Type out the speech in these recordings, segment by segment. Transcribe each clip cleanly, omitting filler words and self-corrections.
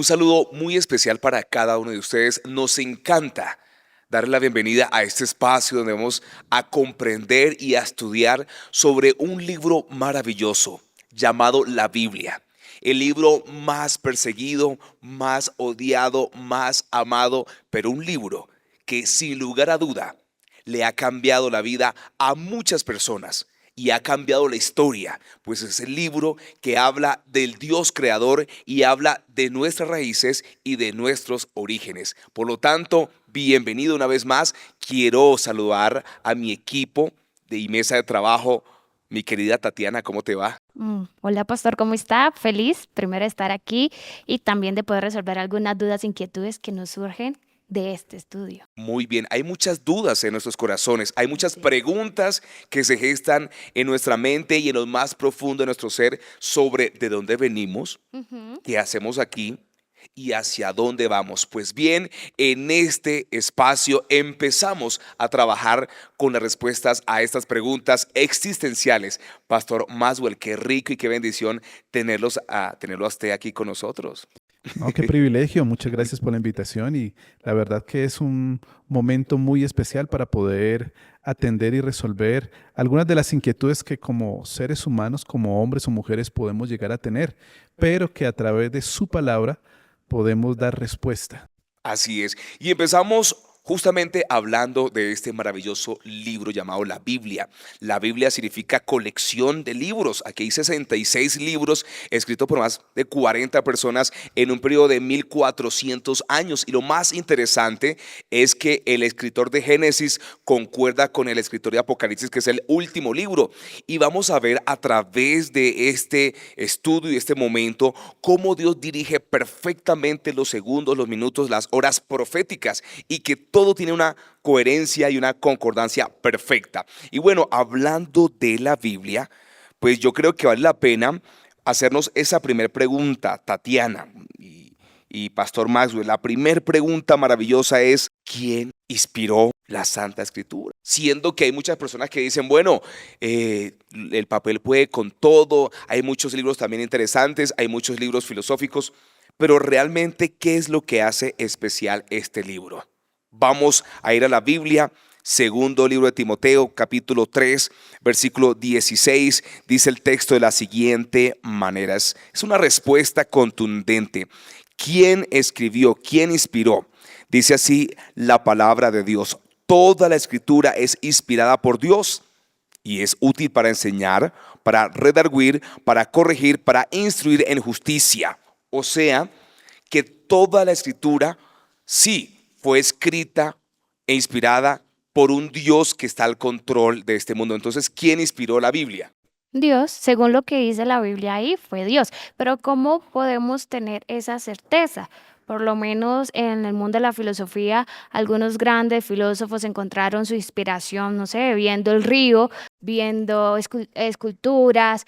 saludo muy especial para cada uno de ustedes. Nos encanta darle la bienvenida a este espacio donde vamos a comprender y a estudiar sobre un libro maravilloso llamado la Biblia. El libro más perseguido, más odiado, más amado, pero un libro que sin lugar a duda le ha cambiado la vida a muchas personas y ha cambiado la historia, pues es el libro que habla del Dios creador y habla de nuestras raíces y de nuestros orígenes. Por lo tanto, bienvenido una vez más. Quiero saludar a mi equipo de mesa de trabajo. Mi querida Tatiana, ¿cómo te va? Hola, pastor, ¿cómo está? Feliz primero de estar aquí y también de poder resolver algunas dudas, inquietudes que nos surgen de este estudio. Muy bien, hay muchas dudas en nuestros corazones, hay muchas Así es. preguntas que se gestan en nuestra mente y en lo más profundo de nuestro ser sobre de dónde venimos, Ujú. qué hacemos aquí y hacia dónde vamos. Pues bien, en este espacio empezamos a trabajar con las respuestas a estas preguntas existenciales. Pastor Maswell, qué rico y qué bendición tenerlo a usted aquí con nosotros. No, qué privilegio. Muchas gracias por la invitación y la verdad que es un momento muy especial para poder atender y resolver algunas de las inquietudes que como seres humanos, como hombres o mujeres podemos llegar a tener, pero que a través de su palabra podemos dar respuesta. Así es. Y empezamos justamente hablando de este maravilloso libro llamado la Biblia. La Biblia significa colección de libros. Aquí hay 66 libros escritos por más de 40 personas en un periodo de 1400 años. Y lo más interesante es que el escritor de Génesis concuerda con el escritor de Apocalipsis, que es el último libro. Y vamos a ver a través de este estudio y este momento cómo Dios dirige perfectamente los segundos, los minutos, las horas proféticas y que todo tiene una coherencia y una concordancia perfecta. Y bueno, hablando de la Biblia, pues yo creo que vale la pena hacernos esa primera pregunta, Tatiana y Pastor Maxwell. La primera pregunta maravillosa es: ¿quién inspiró la Santa Escritura? Siendo que hay muchas personas que dicen, bueno, el papel puede con todo, hay muchos libros también interesantes, hay muchos libros filosóficos, pero realmente, ¿qué es lo que hace especial este libro? Vamos a ir a la Biblia. Segundo libro de Timoteo, capítulo 3, versículo 16, dice el texto de la siguiente manera. Es una respuesta contundente. ¿Quién escribió? ¿Quién inspiró? Dice así la palabra de Dios. Toda la escritura es inspirada por Dios y es útil para enseñar, para redarguir, para corregir, para instruir en justicia. O sea, que toda la escritura sí fue escrita e inspirada por un Dios que está al control de este mundo. Entonces, ¿quién inspiró la Biblia? Dios, según lo que dice la Biblia ahí, fue Dios. Pero ¿cómo podemos tener esa certeza? Por lo menos en el mundo de la filosofía, algunos grandes filósofos encontraron su inspiración, no sé, viendo el río, viendo esculturas,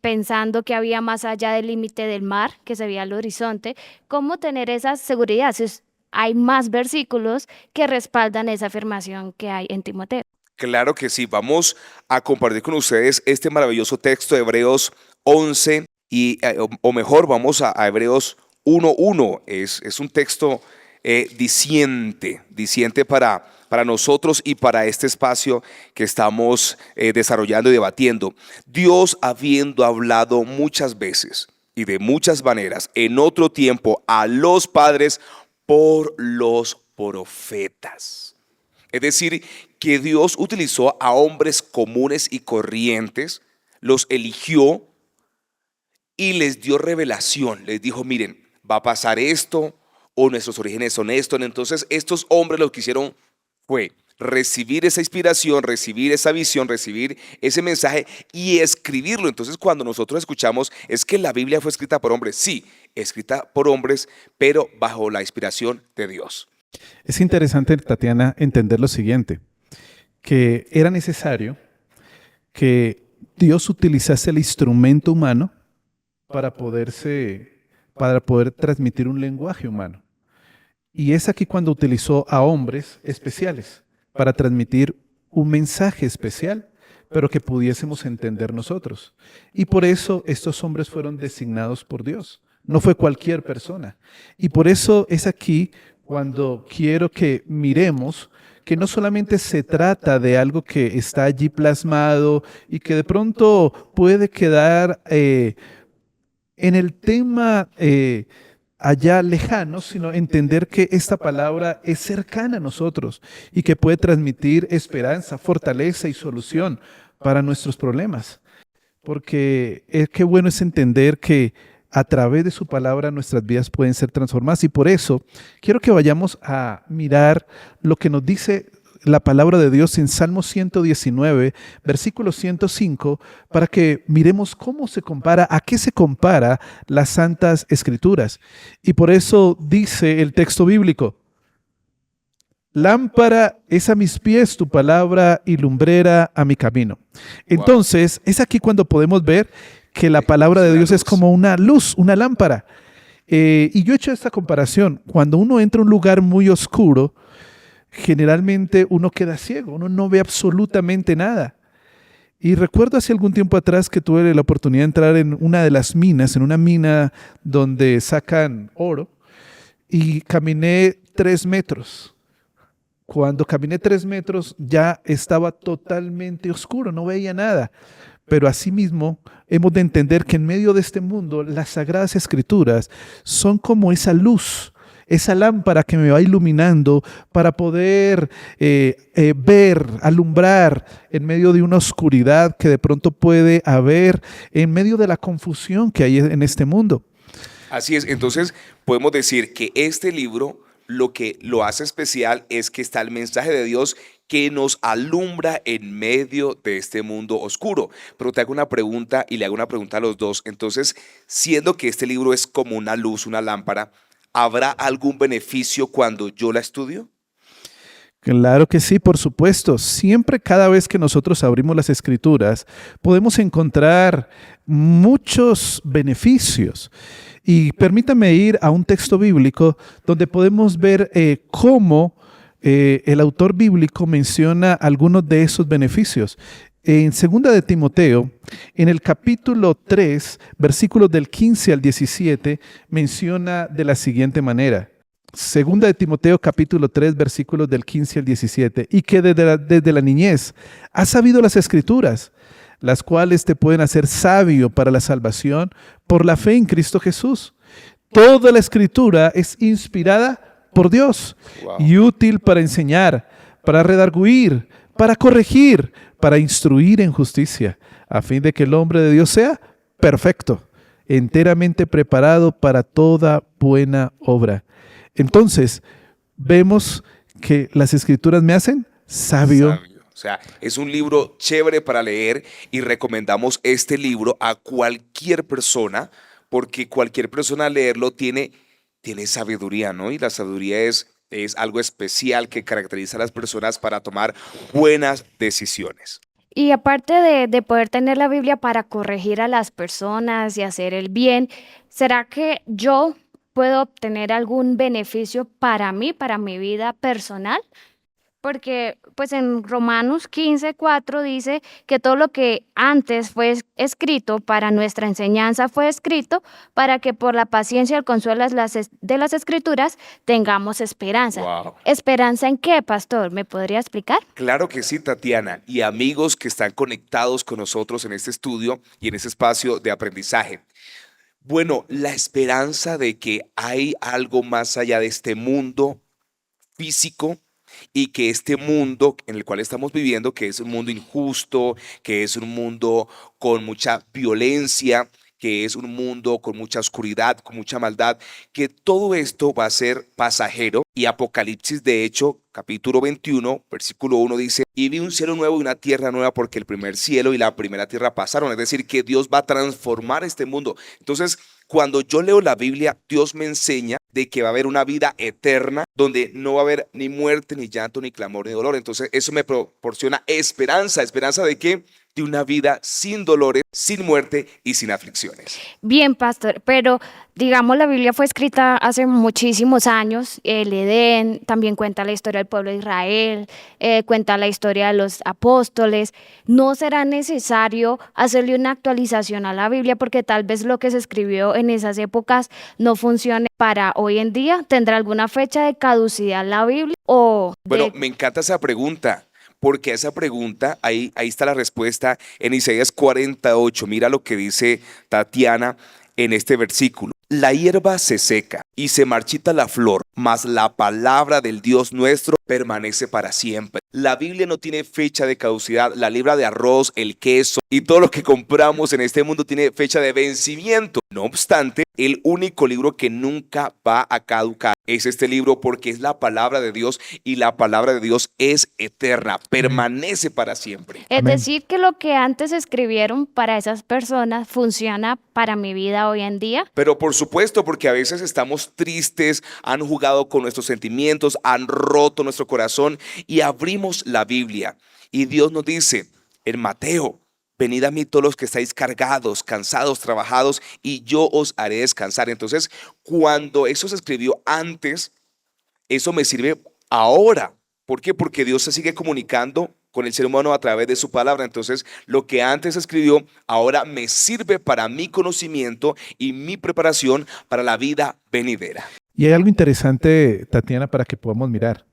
pensando que había más allá del límite del mar, que se veía al horizonte. ¿Cómo tener esa seguridad? Hay más versículos que respaldan esa afirmación que hay en Timoteo. Claro que sí, vamos a compartir con ustedes este maravilloso texto de Hebreos 11 o mejor, vamos a Hebreos 1:1. Es un texto diciente para nosotros y para este espacio que estamos desarrollando y debatiendo. Dios, habiendo hablado muchas veces y de muchas maneras en otro tiempo a los padres por los profetas. Es decir, que Dios utilizó a hombres comunes y corrientes, los eligió y les dio revelación. Les dijo, miren, va a pasar esto, o nuestros orígenes son esto. Entonces estos hombres lo que hicieron fue recibir esa inspiración, recibir esa visión, recibir ese mensaje y escribirlo. Entonces cuando nosotros escuchamos, es que la Biblia fue escrita por hombres. Sí, escrita por hombres, pero bajo la inspiración de Dios. Es interesante, Tatiana, entender lo siguiente, que era necesario que Dios utilizase el instrumento humano para poder transmitir un lenguaje humano. Y es aquí cuando utilizó a hombres especiales para transmitir un mensaje especial, pero que pudiésemos entender nosotros. Y por eso estos hombres fueron designados por Dios. no fue cualquier persona. Y por eso es aquí cuando quiero que miremos que no solamente se trata de algo que está allí plasmado y que de pronto puede quedar en el tema allá lejano, sino entender que esta palabra es cercana a nosotros y que puede transmitir esperanza, fortaleza y solución para nuestros problemas. Porque qué bueno es entender que a través de su palabra nuestras vidas pueden ser transformadas. Y por eso quiero que vayamos a mirar lo que nos dice la palabra de Dios en Salmo 119, versículo 105, para que miremos cómo se compara, a qué se compara las Santas Escrituras. Y por eso dice el texto bíblico: lámpara es a mis pies tu palabra y lumbrera a mi camino. Entonces, es aquí cuando podemos ver que la palabra de Dios es como una luz, una lámpara. Y yo he hecho esta comparación. Cuando uno entra a un lugar muy oscuro, generalmente uno queda ciego, uno no ve absolutamente nada. Y recuerdo hace algún tiempo atrás que tuve la oportunidad de entrar en una de las minas, en una mina donde sacan oro, y caminé 3 metros. Cuando caminé 3 metros ya estaba totalmente oscuro, no veía nada. Pero asimismo hemos de entender que en medio de este mundo las Sagradas Escrituras son como esa luz, esa lámpara que me va iluminando para poder ver, alumbrar en medio de una oscuridad que de pronto puede haber en medio de la confusión que hay en este mundo. Así es, entonces podemos decir que este libro lo que lo hace especial es que está el mensaje de Dios que nos alumbra en medio de este mundo oscuro. Pero te hago una pregunta y le hago una pregunta a los dos. Entonces, siendo que este libro es como una luz, una lámpara, ¿habrá algún beneficio cuando yo la estudio? Claro que sí, por supuesto. Siempre, cada vez que nosotros abrimos las Escrituras, podemos encontrar muchos beneficios. Y permítame ir a un texto bíblico donde podemos ver cómo el autor bíblico menciona algunos de esos beneficios. En 2 de Timoteo, en el capítulo 3, versículos del 15 al 17, menciona de la siguiente manera. 2 de Timoteo, capítulo 3, versículos del 15 al 17. Y que desde la niñez has sabido las Escrituras, las cuales te pueden hacer sabio para la salvación por la fe en Cristo Jesús. Toda la Escritura es inspirada por Dios y útil para enseñar, para redarguir, para corregir, para instruir en justicia, a fin de que el hombre de Dios sea perfecto, enteramente preparado para toda buena obra. Entonces, vemos que las Escrituras me hacen sabio. O sea, es un libro chévere para leer y recomendamos este libro a cualquier persona porque cualquier persona al leerlo tiene sabiduría, ¿no? Y la sabiduría es algo especial que caracteriza a las personas para tomar buenas decisiones. Y aparte de poder tener la Biblia para corregir a las personas y hacer el bien, ¿será que yo puedo obtener algún beneficio para mí, para mi vida personal? Porque pues en Romanos 15:4 dice que todo lo que antes fue escrito para nuestra enseñanza fue escrito para que por la paciencia y el consuelo de las Escrituras tengamos esperanza. Wow. ¿Esperanza en qué, pastor? ¿Me podría explicar? Claro que sí, Tatiana, y amigos que están conectados con nosotros en este estudio y en este espacio de aprendizaje. Bueno, la esperanza de que hay algo más allá de este mundo físico y que este mundo en el cual estamos viviendo, que es un mundo injusto, que es un mundo con mucha violencia, que es un mundo con mucha oscuridad, con mucha maldad, que todo esto va a ser pasajero. Y Apocalipsis, de hecho, capítulo 21, versículo 1 dice: y vi un cielo nuevo y una tierra nueva porque el primer cielo y la primera tierra pasaron. Es decir, que Dios va a transformar este mundo. Entonces, cuando yo leo la Biblia, Dios me enseña de que va a haber una vida eterna donde no va a haber ni muerte, ni llanto, ni clamor, ni dolor. Entonces eso me proporciona esperanza. ¿Esperanza de qué? De una vida sin dolores, sin muerte y sin aflicciones. Bien, pastor, pero digamos la Biblia fue escrita hace muchísimos años, el Edén, también cuenta la historia del pueblo de Israel, cuenta la historia de los apóstoles. ¿No será necesario hacerle una actualización a la Biblia porque tal vez lo que se escribió en esas épocas no funcione para hoy en día? ¿Tendrá alguna fecha de caducidad la Biblia o Bueno, de me encanta esa pregunta, porque esa pregunta, ahí está la respuesta en Isaías 48. Mira lo que dice Tatiana en este versículo. La hierba se seca y se marchita la flor, mas la palabra del Dios nuestro permanece para siempre. La Biblia no tiene fecha de caducidad. La libra de arroz, el queso y todo lo que compramos en este mundo tiene fecha de vencimiento. No obstante, el único libro que nunca va a caducar es este libro, porque es la palabra de Dios y la palabra de Dios es eterna, Amén. permanece para siempre. Es Amén. decir, que lo que antes escribieron para esas personas funciona para mi vida hoy en día? Pero por supuesto, porque a veces estamos tristes, han jugado con nuestros sentimientos, han roto nuestro corazón y abrimos la Biblia. Y Dios nos dice en Mateo: venid a mí todos los que estáis cargados, cansados, trabajados, y yo os haré descansar. Entonces, cuando eso se escribió antes, eso me sirve ahora. ¿Por qué? Porque Dios se sigue comunicando con el ser humano a través de su palabra. Entonces, lo que antes se escribió, ahora me sirve para mi conocimiento y mi preparación para la vida venidera. Y hay algo interesante, Tatiana, para que podamos mirar.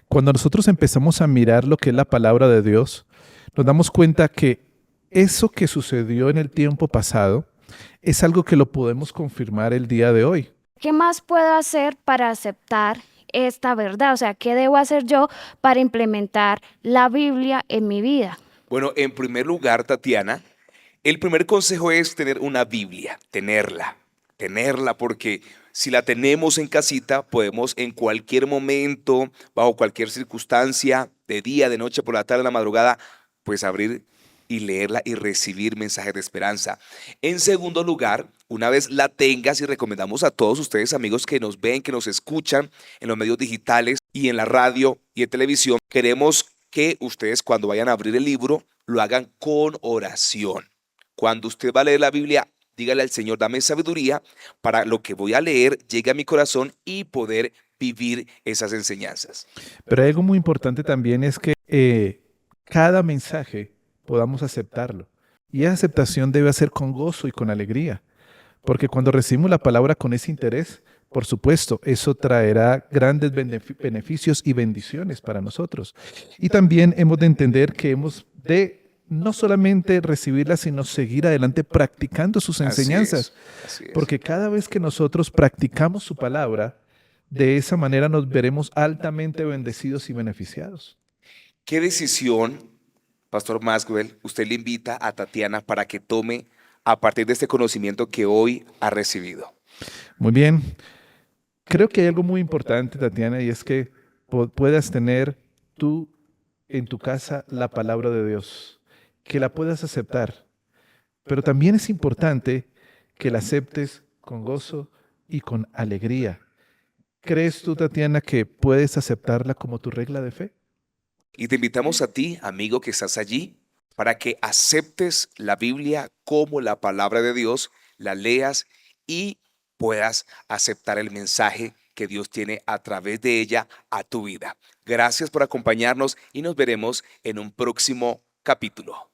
Cuando nosotros empezamos a mirar lo que es la palabra de Dios, nos damos cuenta que eso que sucedió en el tiempo pasado es algo que lo podemos confirmar el día de hoy. ¿Qué más puedo hacer para aceptar esta verdad? O sea, ¿qué debo hacer yo para implementar la Biblia en mi vida? Bueno, en primer lugar, Tatiana, el primer consejo es tener una Biblia, tenerla, porque si la tenemos en casita, podemos en cualquier momento, bajo cualquier circunstancia, de día, de noche, por la tarde, en la madrugada, pues abrir y leerla y recibir mensajes de esperanza. En segundo lugar, una vez la tengas, y recomendamos a todos ustedes, amigos, que nos ven, que nos escuchan en los medios digitales y en la radio y en televisión, queremos que ustedes, cuando vayan a abrir el libro, lo hagan con oración. Cuando usted va a leer la Biblia, dígale al Señor: dame sabiduría para lo que voy a leer llegue a mi corazón y poder vivir esas enseñanzas. Pero hay algo muy importante también, es que cada mensaje podamos aceptarlo. Y esa aceptación debe ser con gozo y con alegría. Porque cuando recibimos la palabra con ese interés, por supuesto, eso traerá grandes beneficios y bendiciones para nosotros. Y también hemos de entender que hemos de no solamente recibirla, sino seguir adelante practicando sus Así enseñanzas. es, así es. Porque cada vez que nosotros practicamos su palabra, de esa manera nos veremos altamente bendecidos y beneficiados. ¿Qué decisión, Pastor Maxwell, usted le invita a Tatiana para que tome a partir de este conocimiento que hoy ha recibido? Muy bien. Creo que hay algo muy importante, Tatiana, y es que puedas tener tú en tu casa la palabra de Dios, que la puedas aceptar. Pero también es importante que la aceptes con gozo y con alegría. ¿Crees tú, Tatiana, que puedes aceptarla como tu regla de fe? Y te invitamos a ti, amigo que estás allí, para que aceptes la Biblia como la palabra de Dios, la leas y puedas aceptar el mensaje que Dios tiene a través de ella a tu vida. Gracias por acompañarnos y nos veremos en un próximo capítulo.